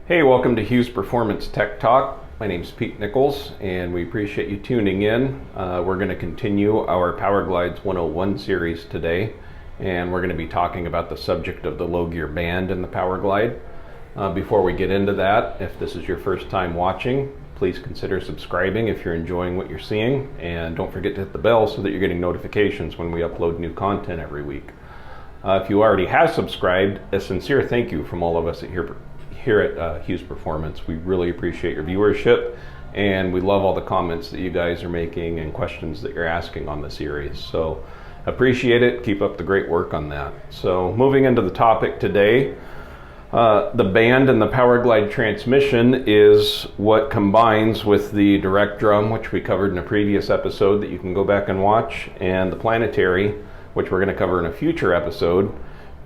Hey, welcome to Hughes Performance Tech Talk. My name is Pete Nichols, and we appreciate you tuning in. We're going to continue our Powerglides 101 series today, and we're going to be talking about the subject of the low gear band in the Powerglide. Before we get into that, if this is your first time watching, please consider subscribing if you're enjoying what you're seeing, and don't forget to hit the bell so that you're getting notifications when we upload new content every week. If you already have subscribed, a sincere thank you from all of us here at Hughes Performance. We really appreciate your viewership, and we love all the comments that you guys are making and questions that you're asking on the series. So appreciate it. Keep up the great work on that. So moving into the topic today, the band and the Powerglide transmission is what combines with the direct drum, which we covered in a previous episode that you can go back and watch, and the planetary, which we're going to cover in a future episode,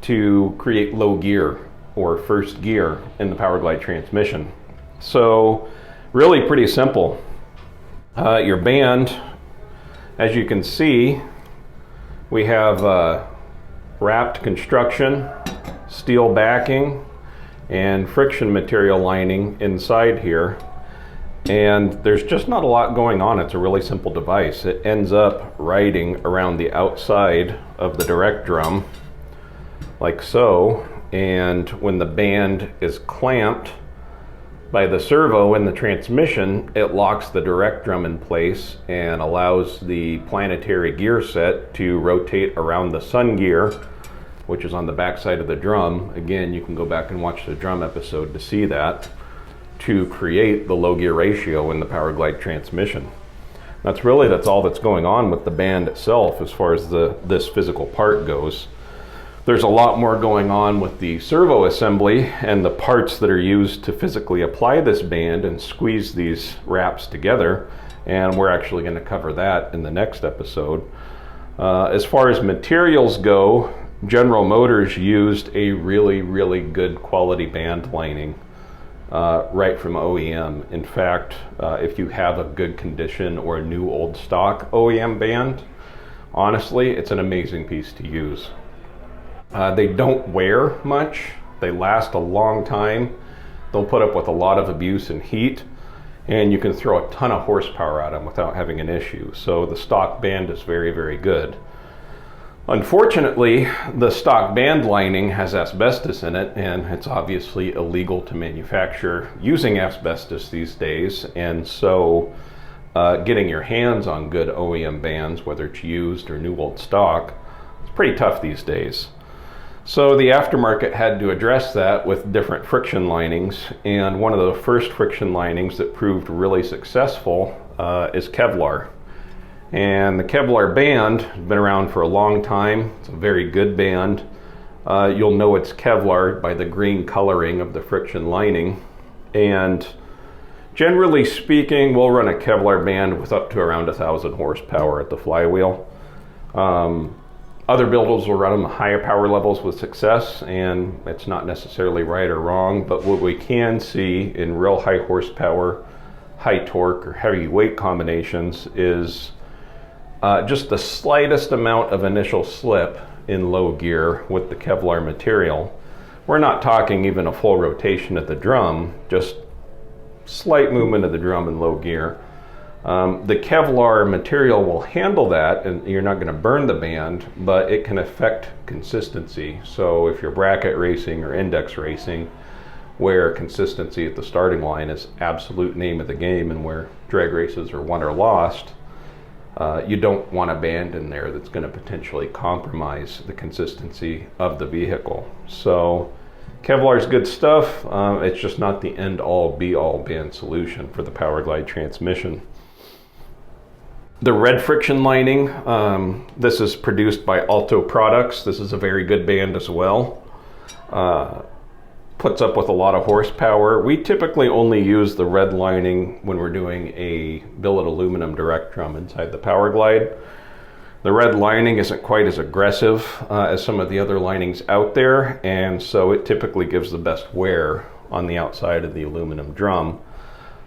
to create low gear or first gear in the Powerglide transmission. So really pretty simple. Your band, as you can see, we have wrapped construction, steel backing, and friction material lining inside here. And there's just not a lot going on. It's a really simple device. It ends up riding around the outside of the direct drum like so. And when the band is clamped by the servo in the transmission, it locks the direct drum in place and allows the planetary gear set to rotate around the sun gear, which is on the back side of the drum. Again, you can go back and watch the drum episode to see that, to create the low gear ratio in the Powerglide transmission. That's all that's going on with the band itself as far as this physical part goes. There's a lot more going on with the servo assembly and the parts that are used to physically apply this band and squeeze these wraps together, and we're actually going to cover that in the next episode. As far as materials go, General Motors used a really good quality band lining right from OEM. In fact, if you have a good condition or a new old stock OEM band, honestly, it's an amazing piece to use. They don't wear much. They last a long time. They'll put up with a lot of abuse and heat, and you can throw a ton of horsepower at them without having an issue. So the stock band is very good. Unfortunately, the stock band lining has asbestos in it, and it's obviously illegal to manufacture using asbestos these days. And so getting your hands on good OEM bands, whether it's used or new old stock, it's pretty tough these days. So the aftermarket had to address that with different friction linings, and one of the first friction linings that proved really successful is Kevlar. And the Kevlar band has been around for a long time. It's a very good band. You'll know it's Kevlar by the green coloring of the friction lining. And generally speaking, we'll run a Kevlar band with up to around 1,000 horsepower at the flywheel. Other builders will run them at higher power levels with success, and it's not necessarily right or wrong, but what we can see in real high horsepower, high torque, or heavy weight combinations is just the slightest amount of initial slip in low gear with the Kevlar material. We're not talking even a full rotation of the drum, just slight movement of the drum in low gear. The Kevlar material will handle that, and you're not going to burn the band, but it can affect consistency. So if you're bracket racing or index racing, where consistency at the starting line is absolute name of the game and where drag races are won or lost, you don't want a band in there that's going to potentially compromise the consistency of the vehicle. So Kevlar is good stuff. It's just not the end-all be-all band solution for the Powerglide transmission. The red friction lining, this is produced by Alto Products. This is a very good band as well. Puts up with a lot of horsepower. We typically only use the red lining when we're doing a billet aluminum direct drum inside the Powerglide. The red lining isn't quite as aggressive as some of the other linings out there, and so it typically gives the best wear on the outside of the aluminum drum,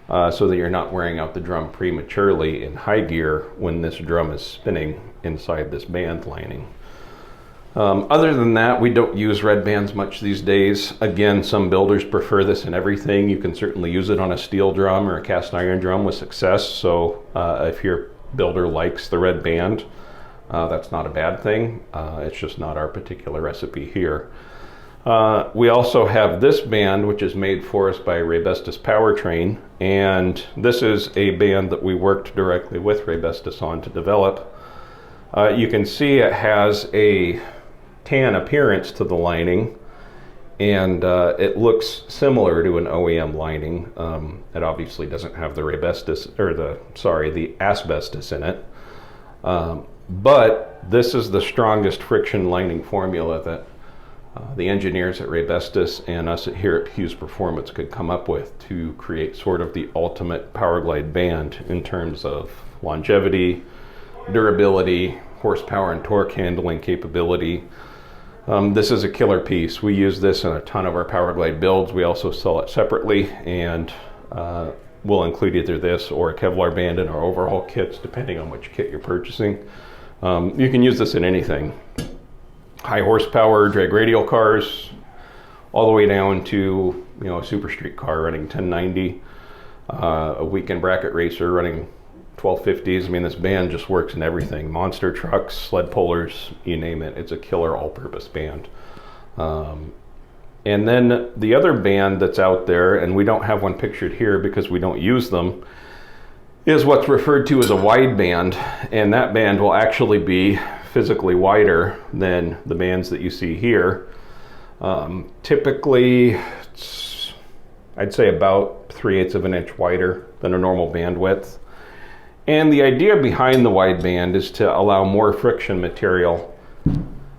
so that you're not wearing out the drum prematurely in high gear when this drum is spinning inside this band lining. Other than that, we don't use red bands much these days. Again, some builders prefer this in everything. You can certainly use it on a steel drum or a cast iron drum with success. So if your builder likes the red band, that's not a bad thing. It's just not our particular recipe here. We also have this band, which is made for us by Raybestos Powertrain, and this is a band that we worked directly with Raybestos on to develop. You can see it has a tan appearance to the lining, and it looks similar to an OEM lining. It obviously doesn't have the Raybestos, or the asbestos in it, but this is the strongest friction lining formula that the engineers at Raybestos and us here at Hughes Performance could come up with to create sort of the ultimate Powerglide band in terms of longevity, durability, horsepower and torque handling capability. This is a killer piece. We use this in a ton of our Powerglide builds. We also sell it separately, and we'll include either this or a Kevlar band in our overhaul kits, depending on which kit you're purchasing. You can use this in anything. High horsepower drag radial cars, all the way down to a super street car running 1090, a weekend bracket racer running 1250s. I mean, this band just works in everything. Monster trucks, sled pullers, you name it. It's a killer all-purpose band. And then the other band that's out there, and we don't have one pictured here because we don't use them, is what's referred to as a wide band. And that band will actually be physically wider than the bands that you see here. Typically, I'd say about 3/8 of an inch wider than a normal band width. And the idea behind the wide band is to allow more friction material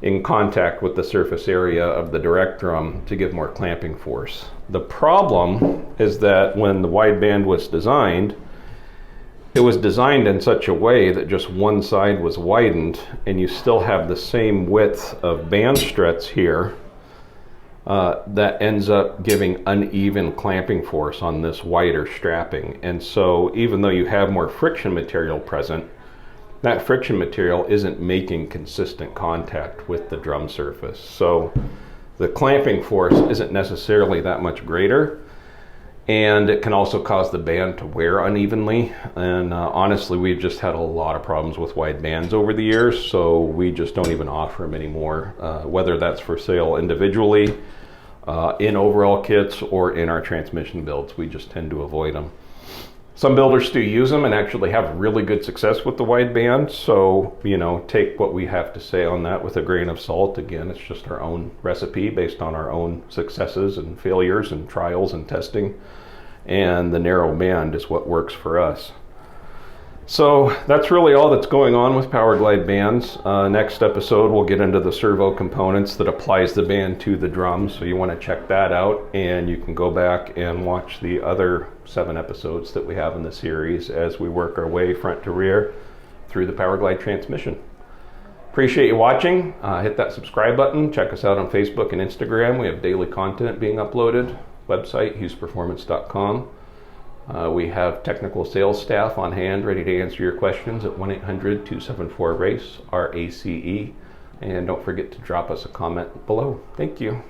in contact with the surface area of the direct drum to give more clamping force. The problem is that when the wide band was designed, it was designed in such a way that just one side was widened, and you still have the same width of band struts here that ends up giving uneven clamping force on this wider strapping. And so even though you have more friction material present, that friction material isn't making consistent contact with the drum surface. So the clamping force isn't necessarily that much greater, and it can also cause the band to wear unevenly. And honestly, we've just had a lot of problems with wide bands over the years, so we just don't even offer them anymore, whether that's for sale individually, in overall kits, or in our transmission builds. We just tend to avoid them. Some builders do use them and actually have really good success with the wide band, so take what we have to say on that with a grain of salt. Again, it's just our own recipe based on our own successes and failures and trials and testing, and the narrow band is what works for us. So that's really all that's going on with Powerglide bands. Next episode we'll get into the servo components that applies the band to the drum, so you want to check that out, and you can go back and watch the other 7 episodes that we have in the series as we work our way front to rear through the Powerglide transmission. Appreciate you watching. Hit that subscribe button. Check us out on Facebook and Instagram. We have daily content being uploaded. Website hughesperformance.com. We have technical sales staff on hand ready to answer your questions at 1-800-274-RACE, RACE, and don't forget to drop us a comment below. Thank you.